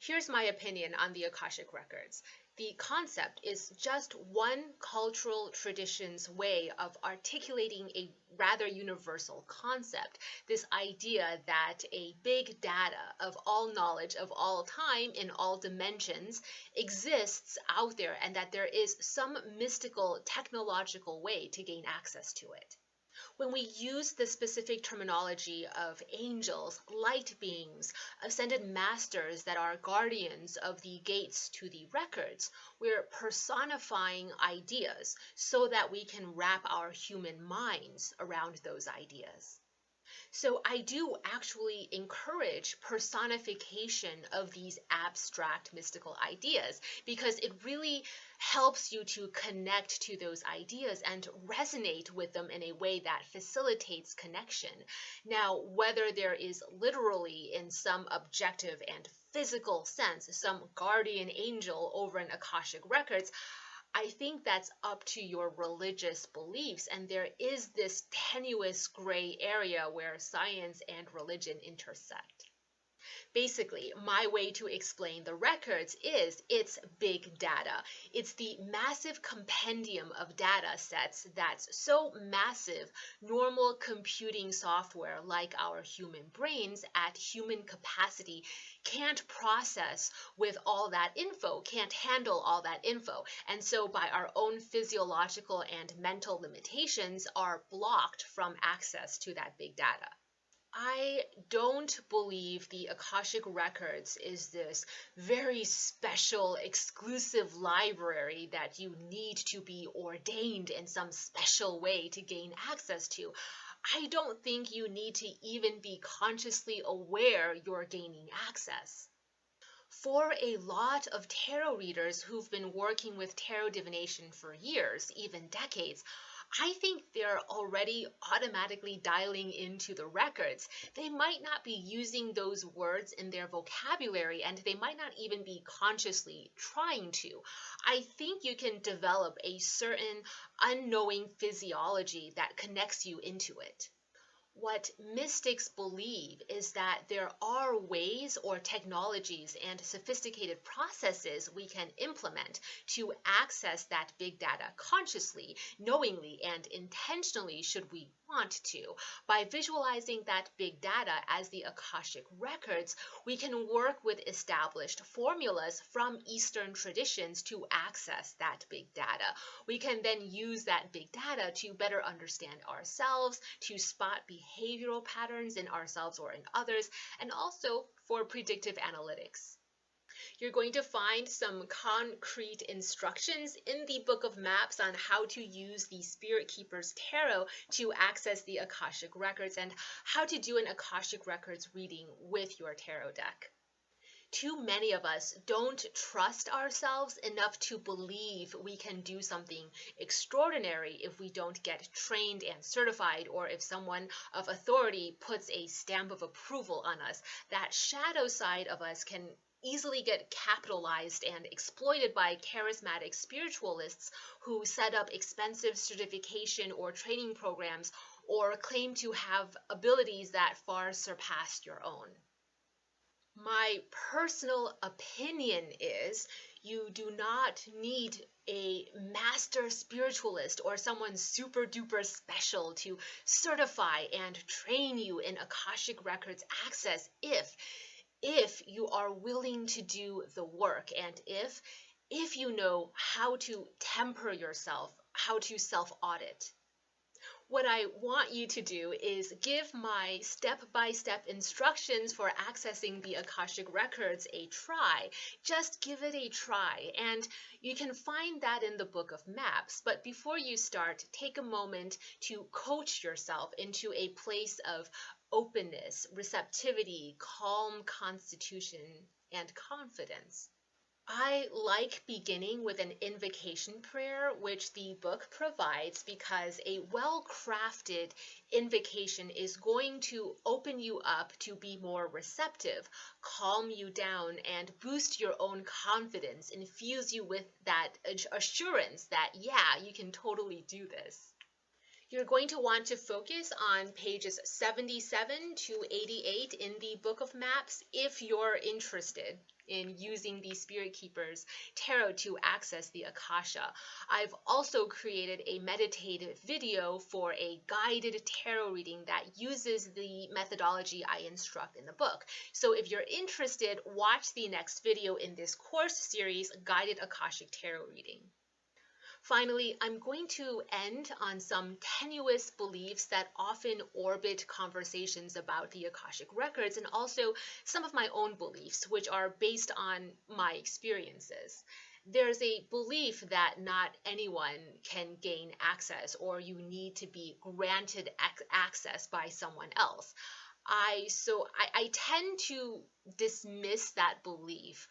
Here's my opinion on the Akashic Records. The concept is just one cultural tradition's way of articulating a rather universal concept. This idea that a big data of all knowledge of all time in all dimensions exists out there and that there is some mystical technological way to gain access to it. When we use the specific terminology of angels, light beings, ascended masters that are guardians of the gates to the records, we're personifying ideas so that we can wrap our human minds around those ideas. So I do actually encourage personification of these abstract mystical ideas because it really helps you to connect to those ideas and resonate with them in a way that facilitates connection. Now, whether there is literally in some objective and physical sense some guardian angel over an Akashic Records, I think that's up to your religious beliefs, and there is this tenuous gray area where science and religion intersect. Basically, my way to explain the records is it's big data. It's the massive compendium of data sets that's so massive, normal computing software like our human brains at human capacity can't process with all that info, can't handle all that info. And so by our own physiological and mental limitations are blocked from access to that big data. I don't believe the Akashic Records is this very special, exclusive library that you need to be ordained in some special way to gain access to. I don't think you need to even be consciously aware you're gaining access. For a lot of tarot readers who've been working with tarot divination for years, even decades, I think they're already automatically dialing into the records. They might not be using those words in their vocabulary and they might not even be consciously trying to. I think you can develop a certain unknowing physiology that connects you into it. What mystics believe is that there are ways or technologies and sophisticated processes we can implement to access that big data consciously, knowingly, and intentionally should we want to. By visualizing that big data as the Akashic Records, we can work with established formulas from Eastern traditions to access that big data. We can then use that big data to better understand ourselves, to spot behavioral patterns in ourselves or in others, and also for predictive analytics. You're going to find some concrete instructions in the Book of Maps on how to use the Spirit Keeper's Tarot to access the Akashic Records and how to do an Akashic Records reading with your tarot deck. Too many of us don't trust ourselves enough to believe we can do something extraordinary if we don't get trained and certified, or if someone of authority puts a stamp of approval on us. That shadow side of us can easily get capitalized and exploited by charismatic spiritualists who set up expensive certification or training programs or claim to have abilities that far surpass your own. My personal opinion is you do not need a master spiritualist or someone super duper special to certify and train you in Akashic Records access if you are willing to do the work and if you know how to temper yourself, how to self-audit. What I want you to do is give my step-by-step instructions for accessing the Akashic Records a try. Just give it a try, and you can find that in the Book of Maps. But before you start, take a moment to coach yourself into a place of openness, receptivity, calm constitution, and confidence. I like beginning with an invocation prayer, which the book provides, because a well-crafted invocation is going to open you up to be more receptive, calm you down, and boost your own confidence, infuse you with that assurance that, yeah, you can totally do this. You're going to want to focus on pages 77 to 88 in the Book of Maps if you're interested in using the Spirit Keeper's tarot to access the Akasha. I've also created a meditative video for a guided tarot reading that uses the methodology I instruct in the book. So if you're interested, watch the next video in this course series, Guided Akashic Tarot Reading. Finally, I'm going to end on some tenuous beliefs that often orbit conversations about the Akashic Records, and also some of my own beliefs, which are based on my experiences. There's a belief that not anyone can gain access, or you need to be granted access by someone else. I tend to dismiss that belief.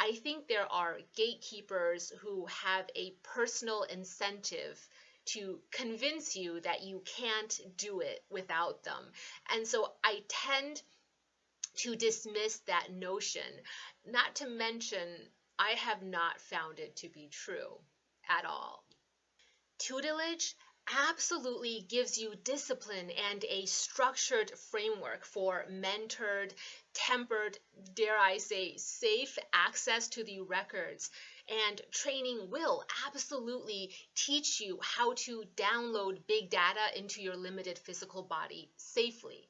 I think there are gatekeepers who have a personal incentive to convince you that you can't do it without them. And so I tend to dismiss that notion, not to mention I have not found it to be true at all. Tutelage absolutely gives you discipline and a structured framework for mentored, tempered, dare I say, safe access to the records. And training will absolutely teach you how to download big data into your limited physical body safely.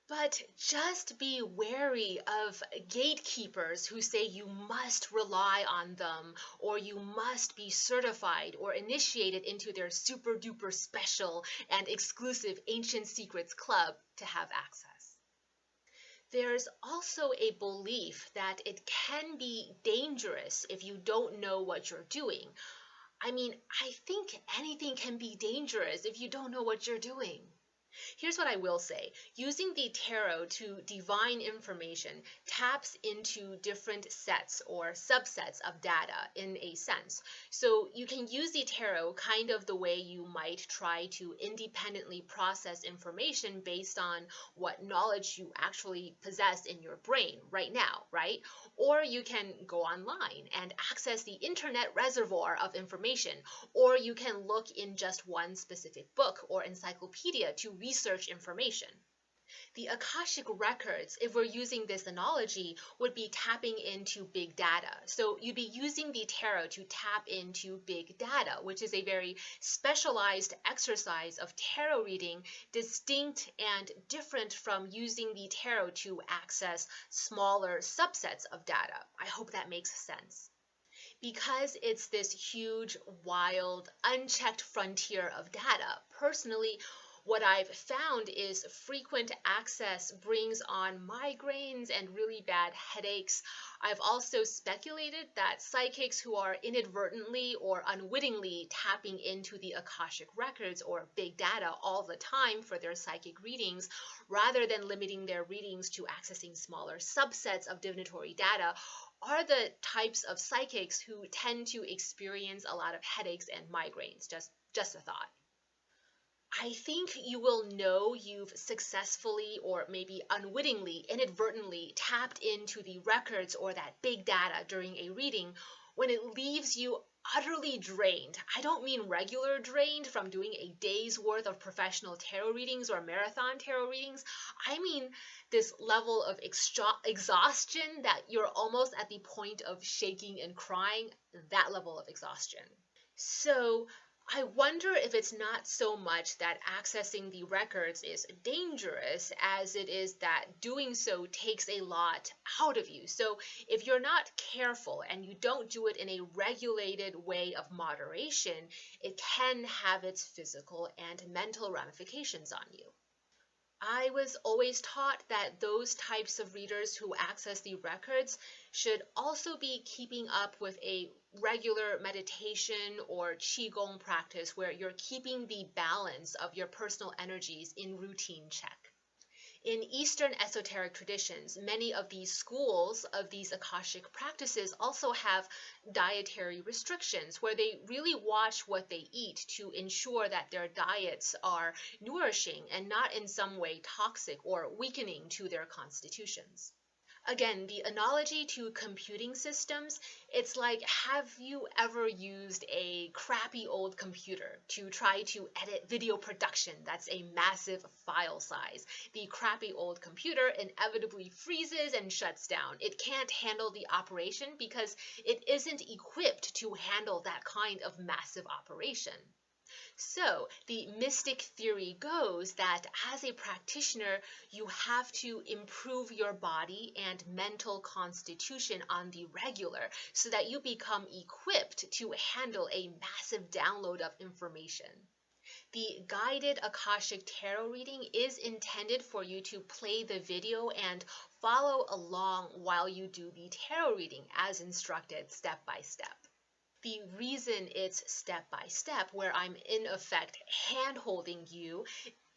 But just be wary of gatekeepers who say you must rely on them, or you must be certified or initiated into their super duper special and exclusive Ancient Secrets Club to have access. There's also a belief that it can be dangerous if you don't know what you're doing. I mean, I think anything can be dangerous if you don't know what you're doing. Here's what I will say. Using the tarot to divine information taps into different sets or subsets of data in a sense. So you can use the tarot kind of the way you might try to independently process information based on what knowledge you actually possess in your brain right now, right? Or you can go online and access the internet reservoir of information, or you can look in just one specific book or encyclopedia to research information. The Akashic Records, if we're using this analogy, would be tapping into big data. So you'd be using the tarot to tap into big data, which is a very specialized exercise of tarot reading, distinct and different from using the tarot to access smaller subsets of data. I hope that makes sense. Because it's this huge, wild, unchecked frontier of data, personally, what I've found is frequent access brings on migraines and really bad headaches. I've also speculated that psychics who are inadvertently or unwittingly tapping into the Akashic Records or big data all the time for their psychic readings, rather than limiting their readings to accessing smaller subsets of divinatory data, are the types of psychics who tend to experience a lot of headaches and migraines. Just a thought. I think you will know you've successfully or maybe unwittingly, inadvertently tapped into the records or that big data during a reading when it leaves you utterly drained. I don't mean regular drained from doing a day's worth of professional tarot readings or marathon tarot readings. I mean this level of exhaustion that you're almost at the point of shaking and crying, that level of exhaustion. So I wonder if it's not so much that accessing the records is dangerous as it is that doing so takes a lot out of you. So if you're not careful and you don't do it in a regulated way of moderation, it can have its physical and mental ramifications on you. I was always taught that those types of readers who access the records should also be keeping up with a regular meditation or qigong practice where you're keeping the balance of your personal energies in routine check. In Eastern esoteric traditions, many of these schools of these Akashic practices also have dietary restrictions where they really watch what they eat to ensure that their diets are nourishing and not in some way toxic or weakening to their constitutions. Again, the analogy to computing systems, it's like, have you ever used a crappy old computer to try to edit video production that's a massive file size? The crappy old computer inevitably freezes and shuts down. It can't handle the operation because it isn't equipped to handle that kind of massive operation. So, the mystic theory goes that as a practitioner, you have to improve your body and mental constitution on the regular so that you become equipped to handle a massive download of information. The guided Akashic Tarot reading is intended for you to play the video and follow along while you do the tarot reading as instructed step by step. The reason it's step by step, where I'm in effect hand holding you,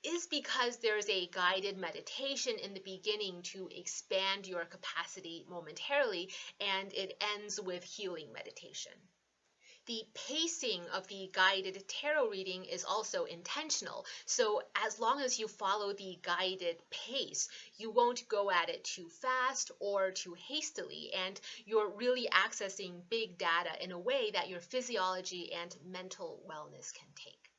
is because there's a guided meditation in the beginning to expand your capacity momentarily, and it ends with healing meditation. The pacing of the guided tarot reading is also intentional. So as long as you follow the guided pace, you won't go at it too fast or too hastily, and you're really accessing big data in a way that your physiology and mental wellness can take.